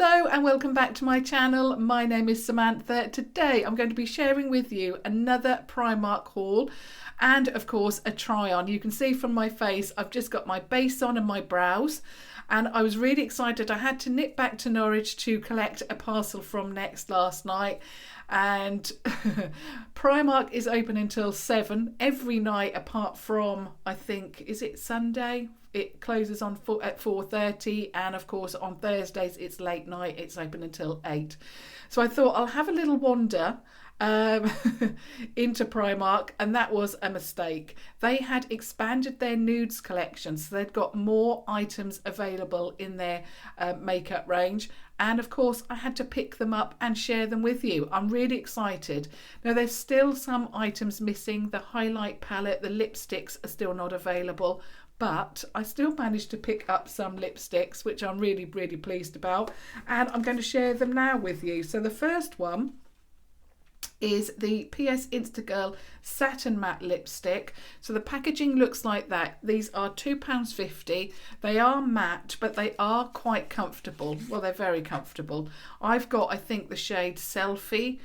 Hello and welcome back to my channel. My name is Samantha. Today I'm going to be sharing with you another Primark haul and of course a try on. You can see from my face I've just got my base on and my brows, and I was really excited. I had to nip back to Norwich to collect a parcel from Next last night, and Primark is open until 7 every night apart from, I think, is it Sunday? It closes at 4:30, and of course on Thursdays it's late night, it's open until 8. So I thought I'll have a little wander into Primark, and that was a mistake. They had expanded their nudes collection, so they'd got more items available in their makeup range, and of course I had to pick them up and share them with you. I'm really excited. Now there's still some items missing. The highlight palette, the lipsticks are still not available, but I still managed to pick up some lipsticks, which I'm really pleased about, and I'm going to share them now with you. So the first one is the PS Instagirl Satin Matte Lipstick. So the packaging looks like that. These are £2.50. They are matte, but they are quite comfortable. Well, they're very comfortable. I've got, I think, the shade Selfie.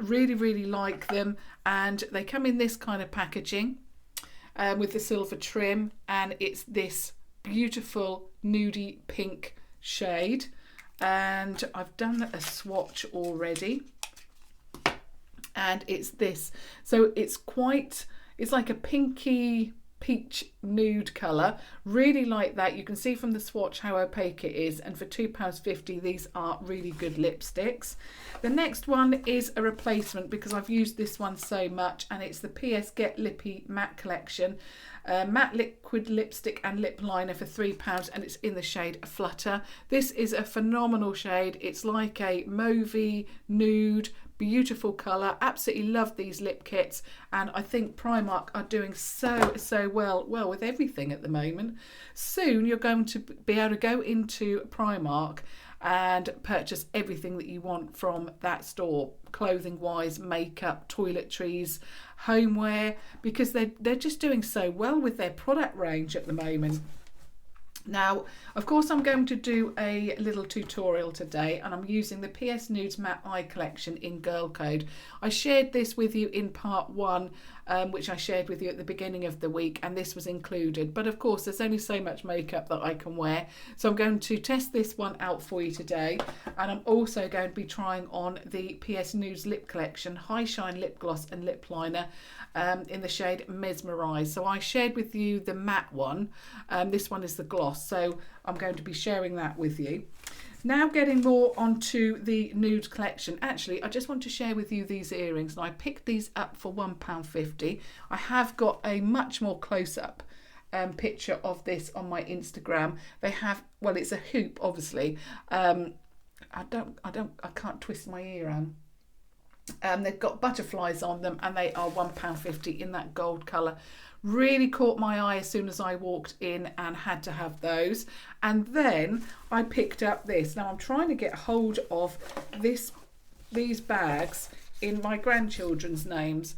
Really like them, and they come in this kind of packaging with the silver trim, and it's this beautiful nudie pink shade, and I've done a swatch already. And it's this, so it's like a pinky peach nude colour, really like that. You can see from the swatch how opaque it is, and for £2.50 these are really good lipsticks. The next one is a replacement because I've used this one so much, and it's the PS Get Lippy Matte Collection. Matte liquid lipstick and lip liner for £3, and it's in the shade Flutter. This is a phenomenal shade. It's like a mauvey nude, beautiful colour. Absolutely love these lip kits, and I think Primark are doing so well with everything at the moment. Soon you're going to be able to go into Primark and purchase everything that you want from that store, clothing wise, makeup, toiletries, homeware, because they're just doing so well with their product range at the moment. Now, of course, I'm going to do a little tutorial today, and I'm using the PS Nudes Matte Eye Collection in Girl Code. I shared this with you in part 1, which I shared with you at the beginning of the week, and this was included. But of course, there's only so much makeup that I can wear, so I'm going to test this one out for you today. And I'm also going to be trying on the PS Nudes Lip Collection High Shine Lip Gloss and Lip Liner in the shade Mesmerise. So I shared with you the matte one. This one is the gloss, so I'm going to be sharing that with you. Now getting more onto the nude collection. Actually, I just want to share with you these earrings, and I picked these up for £1.50. I have got a much more close-up picture of this on my Instagram. They have, well, it's a hoop, obviously. I can't twist my ear on. They've got butterflies on them, and they are £1.50 in that gold colour. Really caught my eye as soon as I walked in, and had to have those. And then I picked up this. Now I'm trying to get hold of these bags in my grandchildren's names,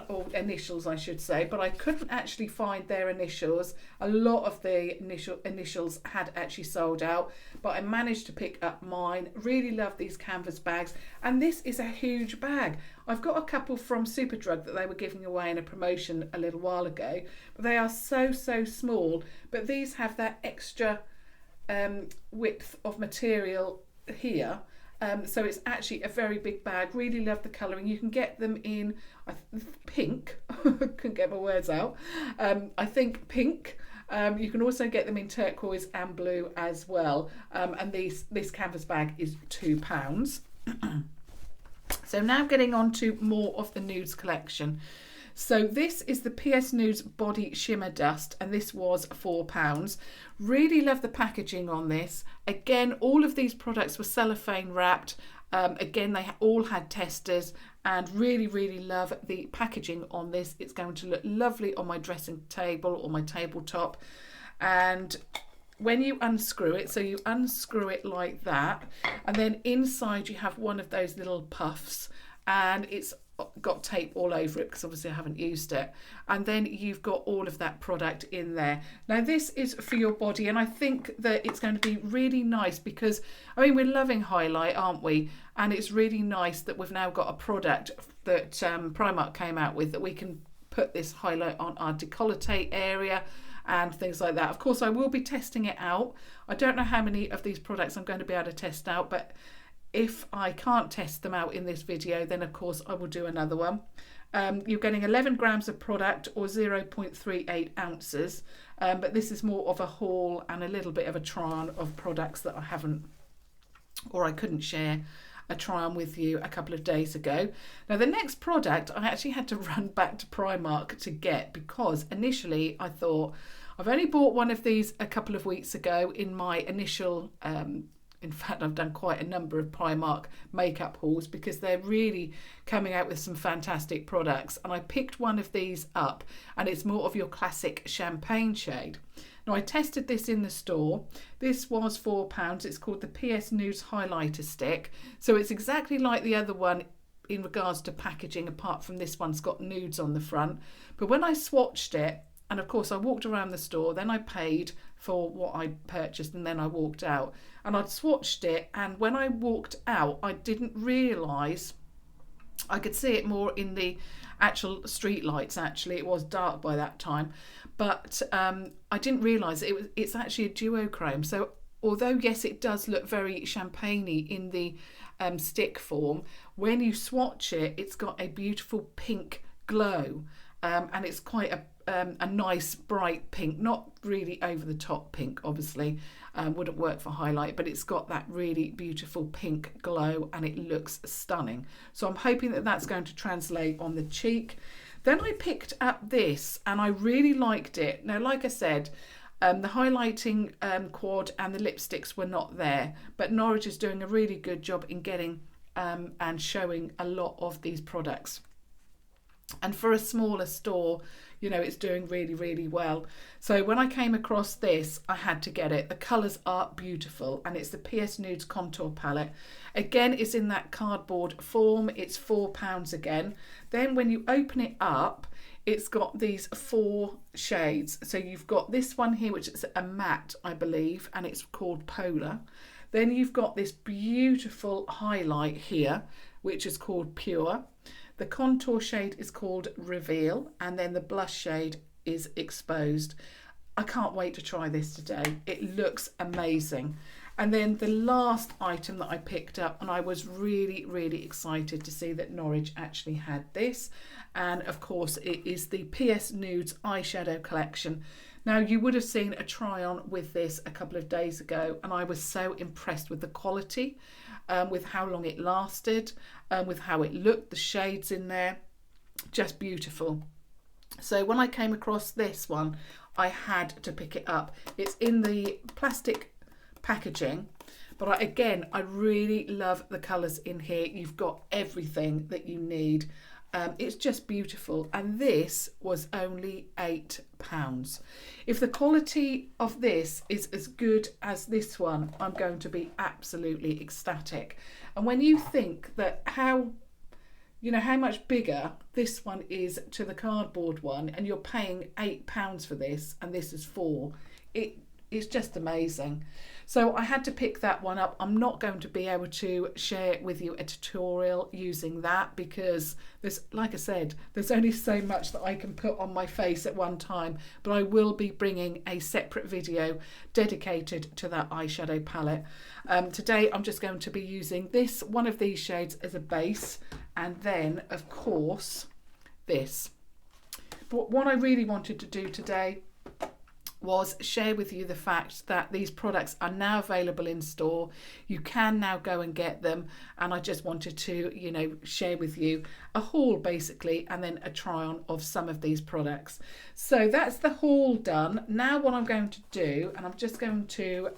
or initials I should say, but I couldn't actually find their initials. A lot of the initials had actually sold out, but I managed to pick up mine. Really love these canvas bags, and this is a huge bag. I've got a couple from Superdrug that they were giving away in a promotion a little while ago, but they are so small. But these have that extra width of material here. So it's actually a very big bag. Really love the colouring. You can get them in pink. Couldn't get my words out. I think pink. You can also get them in turquoise and blue as well. And this canvas bag is £2. So now getting on to more of the nudes collection. So this is the PS Nudes Body Shimmer Dust, and this was £4. Really love the packaging on this. Again, all of these products were cellophane wrapped. Again, they all had testers, and really love the packaging on this. It's going to look lovely on my dressing table or my tabletop. And when you unscrew it, so you unscrew it like that, and then inside you have one of those little puffs, and it's got tape all over it because obviously I haven't used it. And then you've got all of that product in there. Now this is for your body, and I think that it's going to be really nice because, I mean, we're loving highlight, aren't we? And it's really nice that we've now got a product that Primark came out with, that we can put this highlight on our décolleté area and things like that. Of course, I will be testing it out. I don't know how many of these products I'm going to be able to test out, but if I can't test them out in this video, then of course I will do another one. You're getting 11 grams of product, or 0.38 ounces, but this is more of a haul and a little bit of a try on of products that I haven't, or I couldn't share a try on with you a couple of days ago. Now the next product I actually had to run back to Primark to get, because initially I thought, I've only bought one of these a couple of weeks ago in my initial in fact, I've done quite a number of Primark makeup hauls because they're really coming out with some fantastic products. And I picked one of these up, and it's more of your classic champagne shade. Now, I tested this in the store. This was £4. It's called the PS Nudes Highlighter Stick. So it's exactly like the other one in regards to packaging, apart from this one's got nudes on the front. But when I swatched it, and of course I walked around the store, then I paid for what I purchased, and then I walked out. And I'd swatched it, and when I walked out, I didn't realise, I could see it more in the actual street lights actually, it was dark by that time, but I didn't realise it's actually a duochrome. So although yes, it does look very champagne-y in the stick form, when you swatch it, it's got a beautiful pink glow, and it's quite a nice bright pink, not really over the top pink, obviously wouldn't work for highlight, but it's got that really beautiful pink glow and it looks stunning. So I'm hoping that that's going to translate on the cheek. Then I picked up this and I really liked it. Now, like I said, the highlighting quad and the lipsticks were not there, but Norwich is doing a really good job in getting and showing a lot of these products. And for a smaller store, you know, it's doing really, really well. So when I came across this, I had to get it. The colours are beautiful, and it's the PS Nudes Contour Palette. Again, it's in that cardboard form. It's £4 again. Then when you open it up, it's got these 4 shades. So you've got this one here, which is a matte, I believe, and it's called Polar. Then you've got this beautiful highlight here, which is called Pure. The contour shade is called Reveal, and then the blush shade is Exposed. I can't wait to try this today. It looks amazing. And then the last item that I picked up, and I was really, really excited to see that Norwich actually had this. And of course, it is the PS Nudes eyeshadow collection. Now, you would have seen a try on with this a couple of days ago, and I was so impressed with the quality, with how long it lasted, with how it looked, the shades in there, just beautiful. So when I came across this one, I had to pick it up. It's in the plastic packaging, but I really love the colours in here. You've got everything that you need. It's just beautiful, and this was only £8. If the quality of this is as good as this one, I'm going to be absolutely ecstatic. And when you think that how much bigger this one is to the cardboard one, and you're paying £8 for this, and this is £4, it's just amazing. So I had to pick that one up. I'm not going to be able to share with you a tutorial using that because there's, like I said, there's only so much that I can put on my face at one time, but I will be bringing a separate video dedicated to that eyeshadow palette. Today I'm just going to be using one of these shades as a base, and then of course this. But what I really wanted to do today was share with you the fact that these products are now available in store. You can now go and get them, and I just wanted to, share with you a haul basically, and then a try on of some of these products. So that's the haul done. Now what I'm going to do, and I'm just going to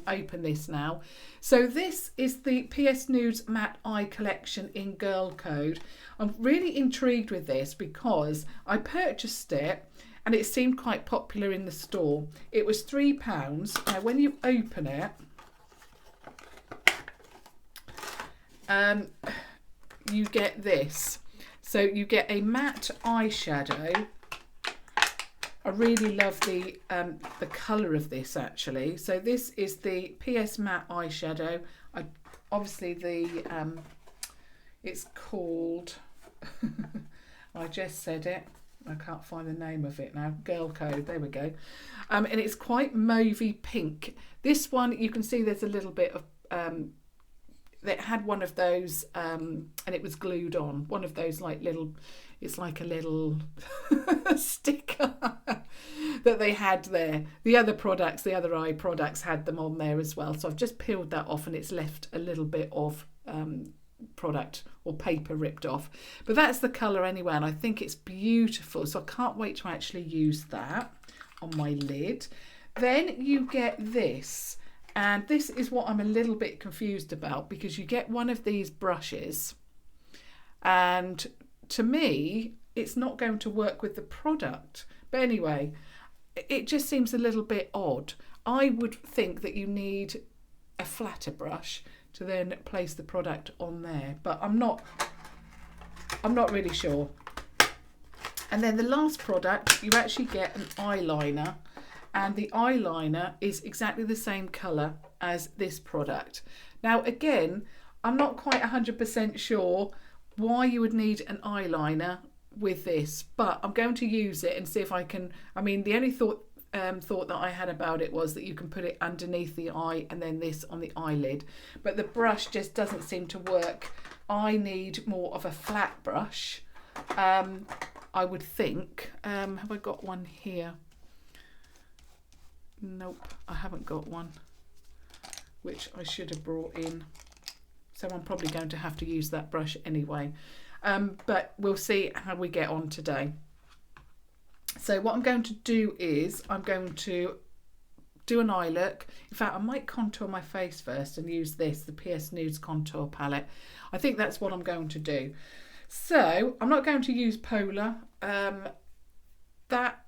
open this now. So this is the PS Nudes Matte Eye Collection in Girl Code. I'm really intrigued with this because I purchased it and it seemed quite popular in the store. It was £3. Now when you open it, you get this. So you get a matte eyeshadow. I really love the colour of this actually. So this is the PS Matte eyeshadow. Obviously it's called, I just said it, I can't find the name of it now, Girl Code, there we go. And it's quite mauvey pink. This one, you can see there's a little bit of, that had one of those, and it was glued on, one of those like little, it's like a little sticker that they had there. The other products, the other eye products had them on there as well. So I've just peeled that off and it's left a little bit of product or paper ripped off. But that's the colour anyway, and I think it's beautiful. So I can't wait to actually use that on my lid. Then you get this. And this is what I'm a little bit confused about, because you get one of these brushes and to me it's not going to work with the product. But anyway, it just seems a little bit odd. I would think that you need a flatter brush to then place the product on there, but I'm not really sure. And then the last product, you actually get an eyeliner. And the eyeliner is exactly the same colour as this product. Now again, I'm not quite 100% sure why you would need an eyeliner with this, but I'm going to use it and see if I can. I mean, the only thought that I had about it was that you can put it underneath the eye and then this on the eyelid, but the brush just doesn't seem to work. I need more of a flat brush, I would think. Have I got one here? Nope, I haven't got one, which I should have brought in. So I'm probably going to have to use that brush anyway. But we'll see how we get on today. So what I'm going to do is I'm going to do an eye look. In fact, I might contour my face first and use this, the PS Nudes contour palette. I think that's what I'm going to do. So I'm not going to use Polar. That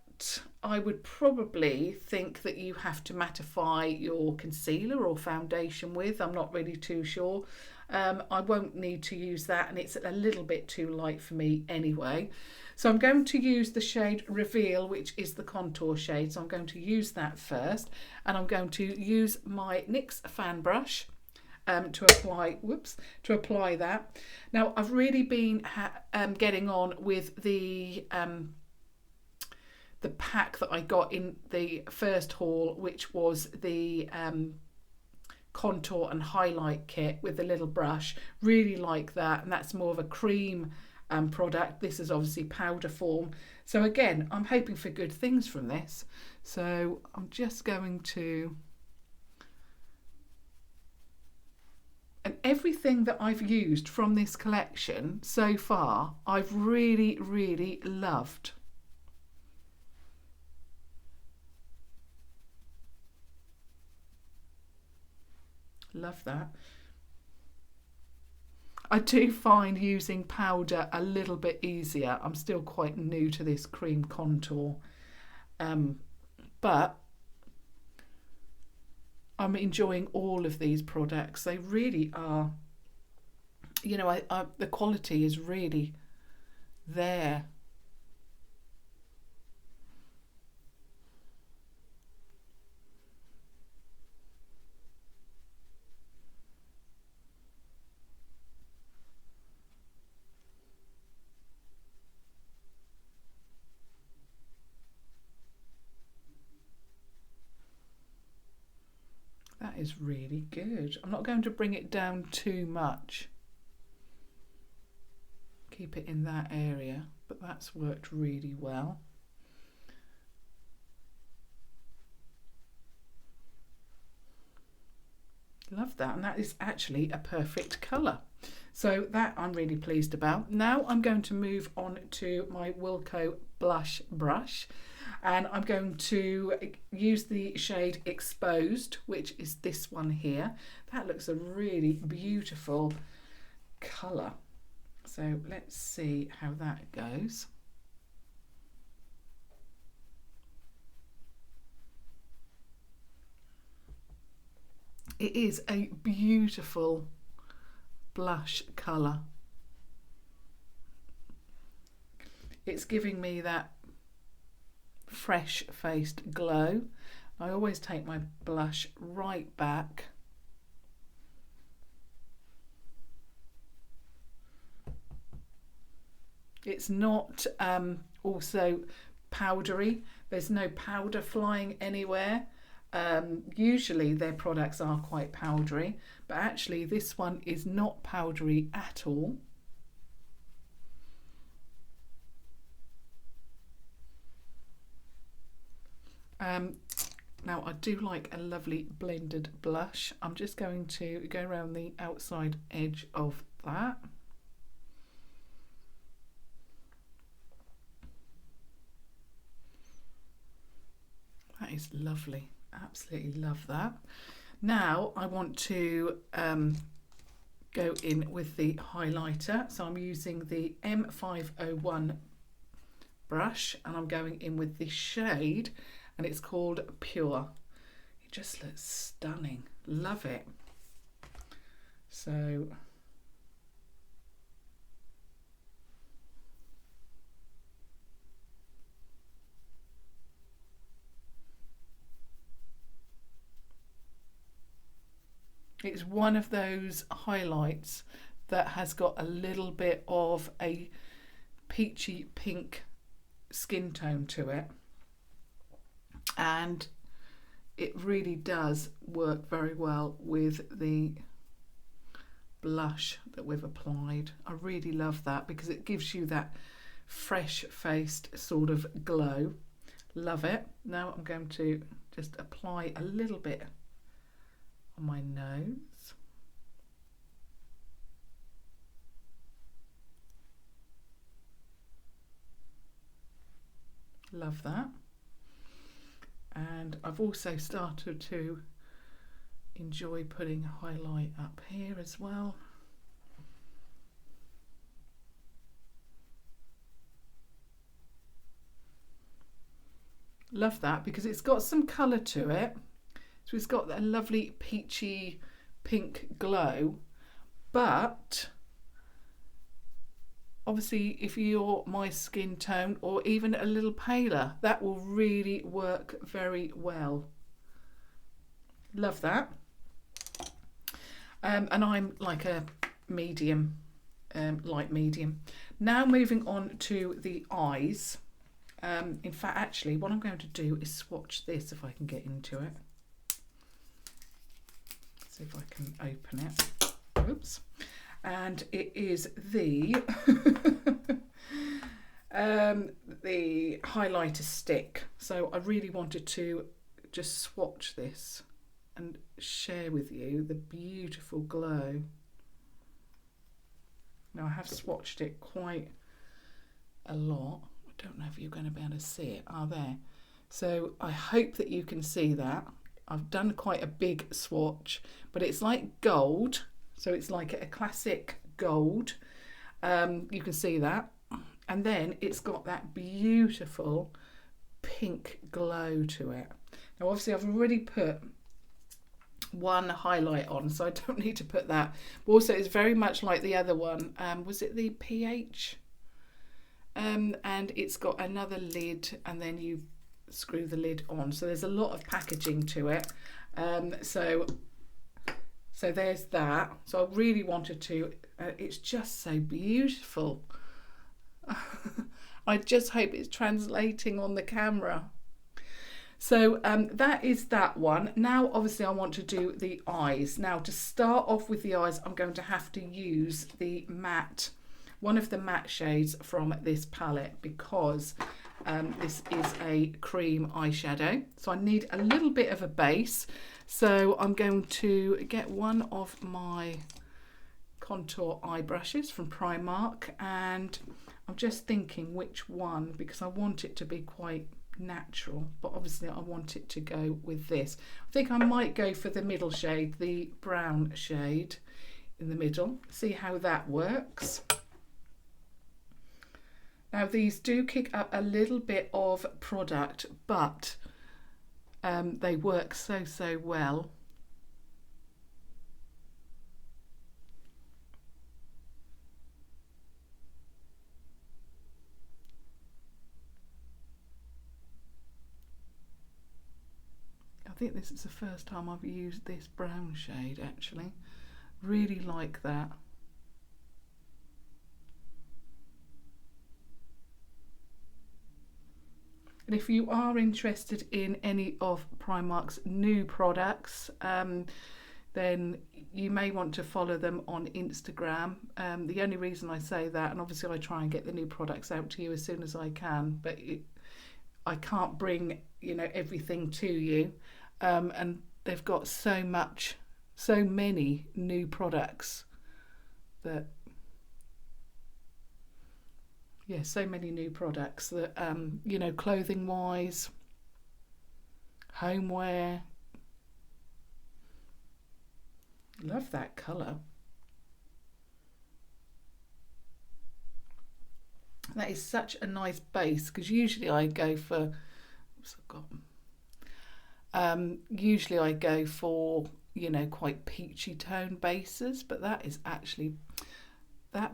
I would probably think that you have to mattify your concealer or foundation with. I'm not really too sure. I won't need to use that, and it's a little bit too light for me anyway. So I'm going to use the shade Reveal, which is the contour shade. So I'm going to use that first, and I'm going to use my NYX fan brush to apply that. Now I've really been getting on with the pack that I got in the first haul, which was the contour and highlight kit with the little brush. Really like that, and that's more of a cream product. This is obviously powder form. So again, I'm hoping for good things from this. So I'm just going to... And everything that I've used from this collection so far, I've really, really loved. Love that. I do find using powder a little bit easier. I'm still quite new to this cream contour, but I'm enjoying all of these products. They really are, you know, the quality is really there. That is really good. I'm not going to bring it down too much. Keep it in that area, but that's worked really well. Love that, and that is actually a perfect colour. So that I'm really pleased about. Now I'm going to move on to my Wilko blush brush, and I'm going to use the shade Exposed, which is this one here. That looks a really beautiful colour. So let's see how that goes. It is a beautiful blush colour. It's giving me that fresh faced glow. I always take my blush right back. It's not also powdery. There's no powder flying anywhere. Usually their products are quite powdery, but actually this one is not powdery at all. Now I do like a lovely blended blush. I'm just going to go around the outside edge of that. That is lovely. Absolutely love that. Now I want to go in with the highlighter. So I'm using the M501 brush and I'm going in with the shade, and it's called Pure. It just looks stunning. Love it. So it's one of those highlights that has got a little bit of a peachy pink skin tone to it, and it really does work very well with the blush that we've applied. I really love that because it gives you that fresh faced sort of glow. Love it. Now I'm going to just apply a little bit on my nose. Love that. And I've also started to enjoy putting a highlight up here as well. Love that because it's got some colour to it. So it's got a lovely peachy pink glow, but obviously if you're my skin tone or even a little paler, that will really work very well. Love that. And I'm like a medium, light medium. Now moving on to the eyes. In fact, actually, what I'm going to do is swatch this if I can get into it. See if I can open it. Oops. And it is the the highlighter stick. So I really wanted to just swatch this and share with you the beautiful glow. Now I have swatched it quite a lot. I don't know if you're going to be able to see it. There. So I hope that you can see that. I've done quite a big swatch, but it's like gold. So it's like a classic gold. You can see that. And then it's got that beautiful pink glow to it. Now obviously I've already put one highlight on, so I don't need to put that. But also it's very much like the other one. Was it the PH? And it's got another lid, and then you screw the lid on. So there's a lot of packaging to it. So there's that. So I really wanted to, it's just so beautiful. I just hope it's translating on the camera. So that is that one. Now obviously I want to do the eyes. Now to start off with the eyes, I'm going to have to use the matte, one of the matte shades from this palette, because this is a cream eyeshadow. So I need a little bit of a base. So I'm going to get one of my contour eye brushes from Primark, and I'm just thinking which one, because I want it to be quite natural, but obviously I want it to go with this. I think I might go for the middle shade, the brown shade in the middle, see how that works. Now these do kick up a little bit of product, but they work so well. think this is the first time I've used this brown shade actually. Really like that. And if you are interested in any of Primark's new products, then you may want to follow them on Instagram. The only reason I say that, and obviously I try and get the new products out to you as soon as I can, but I can't bring, you know, everything to you, and they've got so many new products that, yeah, so many new products that, you know, clothing wise, homeware. Love that colour. That is such a nice base, because usually I go for, what's I've got? Usually I go for, you know, quite peachy tone bases, but that is actually, that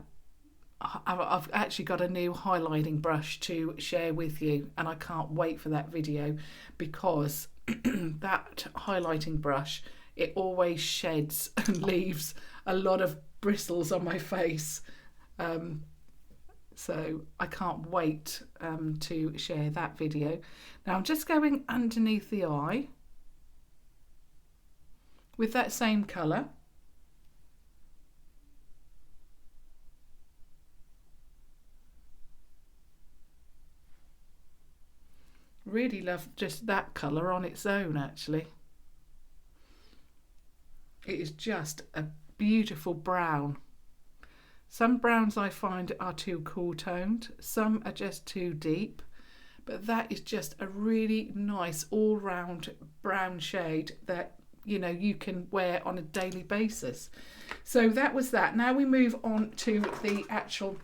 I've actually got a new highlighting brush to share with you, and I can't wait for that video, because that highlighting brush, it always sheds and leaves a lot of bristles on my face. So I can't wait to share that video. Now I'm just going underneath the eye with that same colour. Really love just that colour on its own actually. It is just a beautiful brown. Some browns I find are too cool toned, some are just too deep, but that is just a really nice all-round brown shade that, you know, you can wear on a daily basis. So that was that. Now we move on to the actual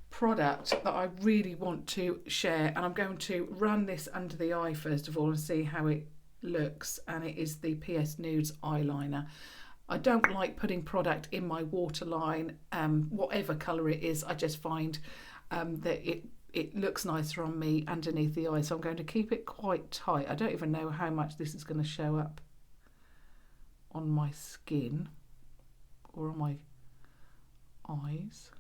product that I really want to share, and I'm going to run this under the eye first of all and see how it looks, and it is the PS Nudes eyeliner. I don't like putting product in my waterline, whatever colour it is. I just find that it looks nicer on me underneath the eye, so I'm going to keep it quite tight. I don't even know how much this is going to show up on my skin or on my eyes.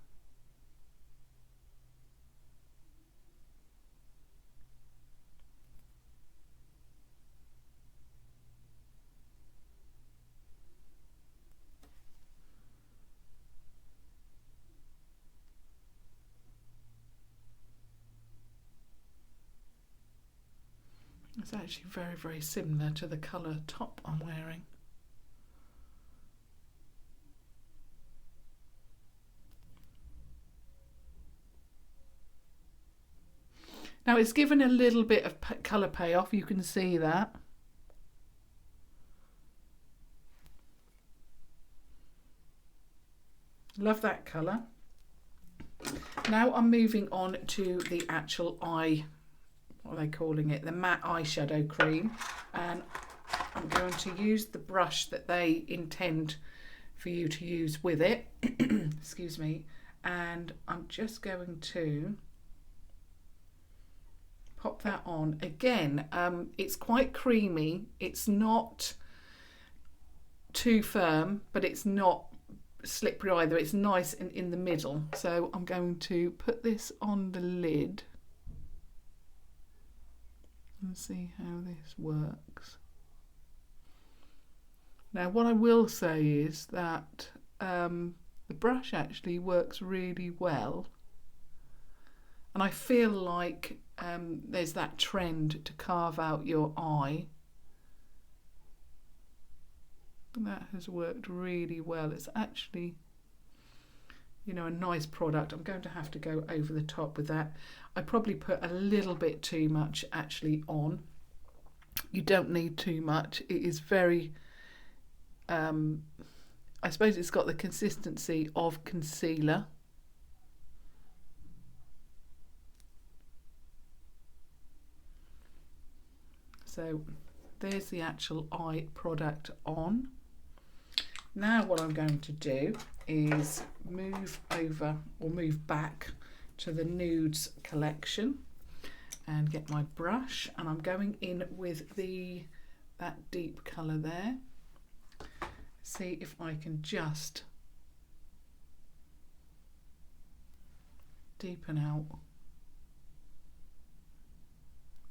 It's actually very, very similar to the colour top I'm wearing. Now it's given a little bit of colour payoff, you can see that. Love that colour. Now I'm moving on to the actual eye, what are they calling it? The matte eyeshadow cream. And I'm going to use the brush that they intend for you to use with it. Excuse me. And I'm just going to pop that on. Again, it's quite creamy. It's not too firm, but it's not slippery either. It's nice and in the middle. So I'm going to put this on the lid and see how this works. Now what I will say is that the brush actually works really well, and I feel like there's that trend to carve out your eye. That has worked really well. It's actually, you know, a nice product. I'm going to have to go over the top with that. I probably put a little bit too much actually on. You don't need too much. It is very, I suppose it's got the consistency of concealer. So there's the actual eye product on. Now what I'm going to do is move over or move back to the Nudes collection, and get my brush, and I'm going in with that deep colour there. See if I can just deepen out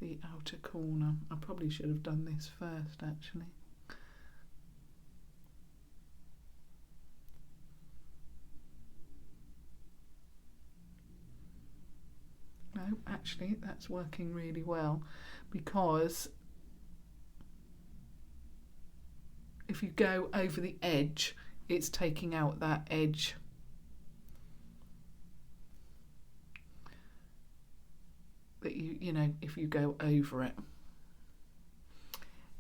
the outer corner. I probably should have done this first actually. No, actually that's working really well, because if you go over the edge, it's taking out that edge. That you know, if you go over it.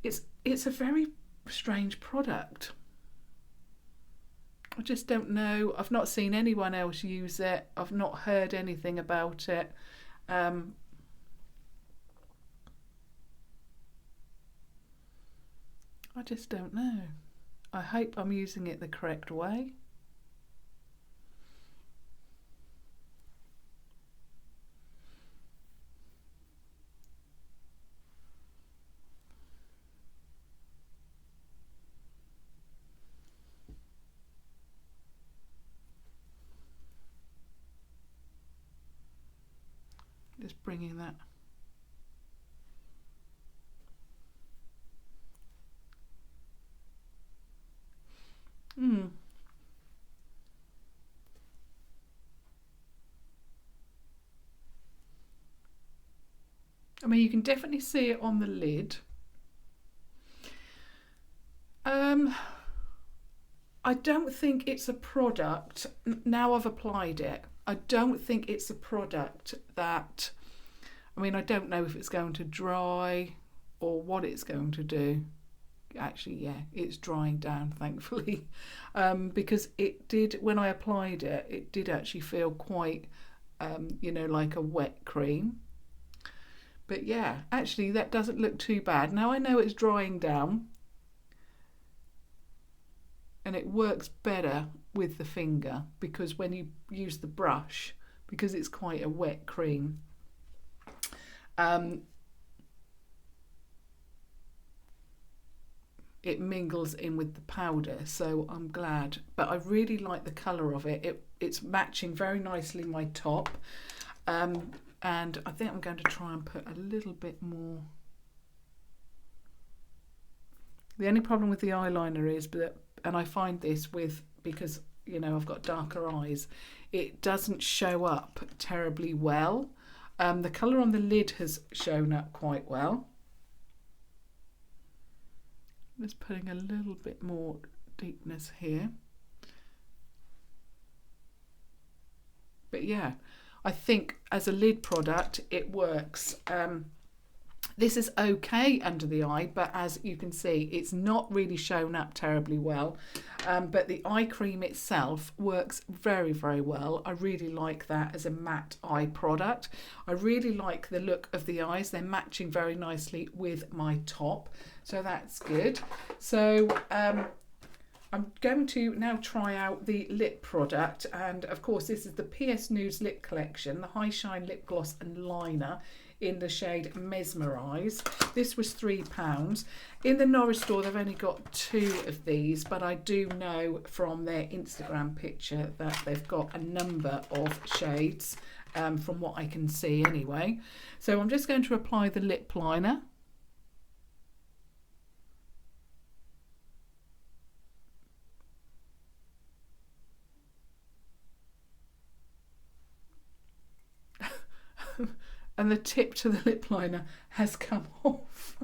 It's a very strange product. I just don't know. I've not seen anyone else use it. I've not heard anything about it. I just don't know. I hope I'm using it the correct way. Just bringing that I mean, you can definitely see it on the lid. I don't think it's a product, now I've applied it, I don't think it's a product that, I mean, I don't know if it's going to dry or what it's going to do. Actually, yeah, it's drying down, thankfully, because it did, when I applied it, it did actually feel quite, you know, like a wet cream. But yeah, actually that doesn't look too bad. Now I know it's drying down, and it works better with the finger, because when you use the brush, because it's quite a wet cream, it mingles in with the powder, so I'm glad. But I really like the colour of it. It's matching very nicely my top, and I think I'm going to try and put a little bit more. The only problem with the eyeliner is that, and I find this with, because you know I've got darker eyes, it doesn't show up terribly well. The colour on the lid has shown up quite well. Just putting a little bit more deepness here. But yeah, I think as a lid product it works. This is okay under the eye, but as you can see, it's not really shown up terribly well. But the eye cream itself works very, very well. I really like that as a matte eye product. I really like the look of the eyes. They're matching very nicely with my top, so that's good. So I'm going to now try out the lip product, and of course this is the PS Nudes lip collection, the High Shine lip gloss and liner in the shade Mesmerise. This was £3. In the Norris store they've only got 2 of these, but I do know from their Instagram picture that they've got a number of shades, from what I can see anyway. So I'm just going to apply the lip liner. And the tip to the lip liner has come off.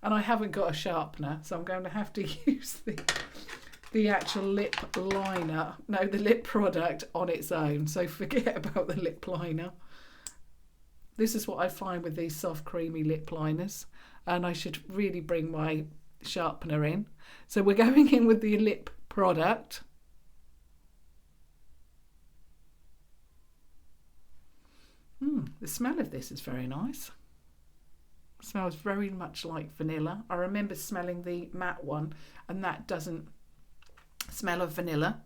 And I haven't got a sharpener, so I'm going to have to use the actual lip liner, no, the lip product on its own. So forget about the lip liner. This is what I find with these soft creamy lip liners, and I should really bring my sharpener in. So we're going in with the lip product. The smell of this is very nice. It smells very much like vanilla. I remember smelling the matte one, and that doesn't smell of vanilla.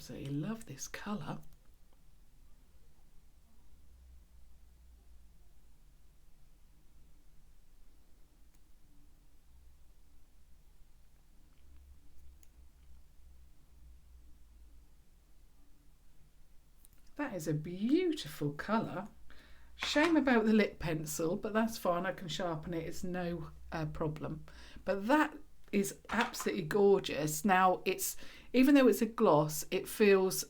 absolutely love this colour. That is a beautiful colour. Shame about the lip pencil, but that's fine. I can sharpen it. It's no problem. But that is absolutely gorgeous. Now, it's, even though it's a gloss, it feels,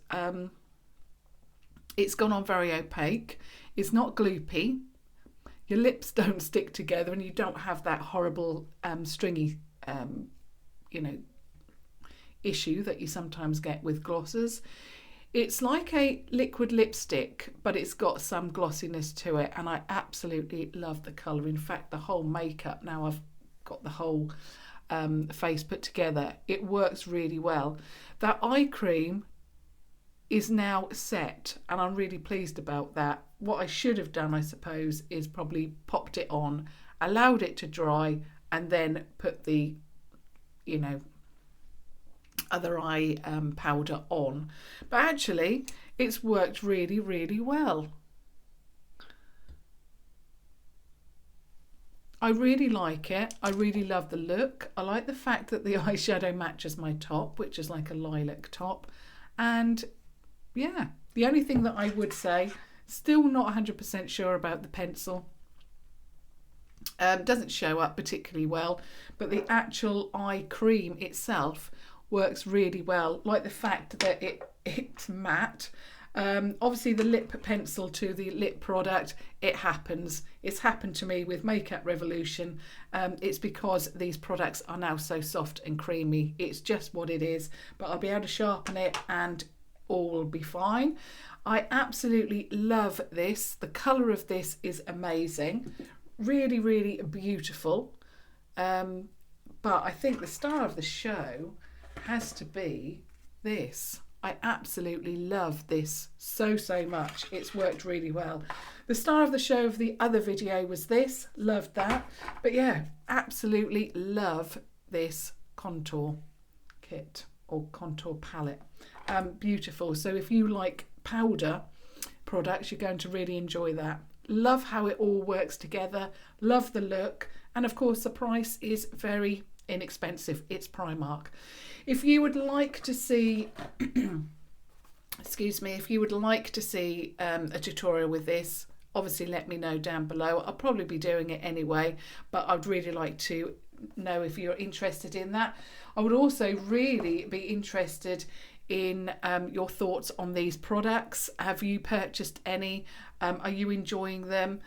it's gone on very opaque. It's not gloopy. Your lips don't stick together and you don't have that horrible stringy, issue that you sometimes get with glosses. It's like a liquid lipstick, but it's got some glossiness to it, and I absolutely love the colour. In fact, the whole makeup, now I've got the whole face put together, it works really well. That eye cream is now set, and I'm really pleased about that. What I should have done, I suppose, is probably popped it on, allowed it to dry, and then put the, other eye powder on. But actually, it's worked really, really well. I really like it. I really love the look. I like the fact that the eyeshadow matches my top, which is like a lilac top. And yeah, the only thing that I would say, still not 100% sure about the pencil. Doesn't show up particularly well, but the actual eye cream itself works really well. Like the fact that it's matte. Obviously the lip pencil to the lip product, it happens. It's happened to me with Makeup Revolution. It's because these products are now so soft and creamy. It's just what it is, but I'll be able to sharpen it and all will be fine. I absolutely love this. The colour of this is amazing. Really, really beautiful. But I think the star of the show has to be this. I absolutely love this so much. It's worked really well. The star of the show of the other video was this. Loved that. But yeah, absolutely love this contour kit or contour palette. Beautiful. So if you like powder products, you're going to really enjoy that. Love how it all works together. Love the look. And of course the price is very inexpensive. It's Primark. If you would like to see excuse me, if you would like to see a tutorial with this, obviously let me know down below. I'll probably be doing it anyway, but I'd really like to know if you're interested in that. I would also really be interested in your thoughts on these products. Have you purchased any? Are you enjoying them?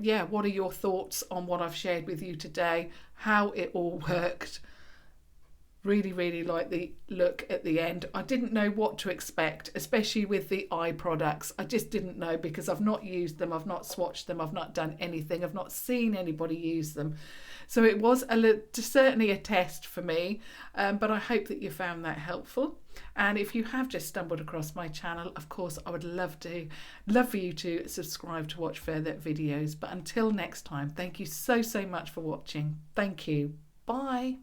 Yeah, what are your thoughts on what I've shared with you today? How it all worked? Really, really like the look at the end. I didn't know what to expect, especially with the eye products. I just didn't know because I've not used them, I've not swatched them, I've not done anything, I've not seen anybody use them. So it was certainly a test for me, but I hope that you found that helpful. And if you have just stumbled across my channel, of course, I would love for you to subscribe to watch further videos. But until next time, thank you so much for watching. Thank you. Bye.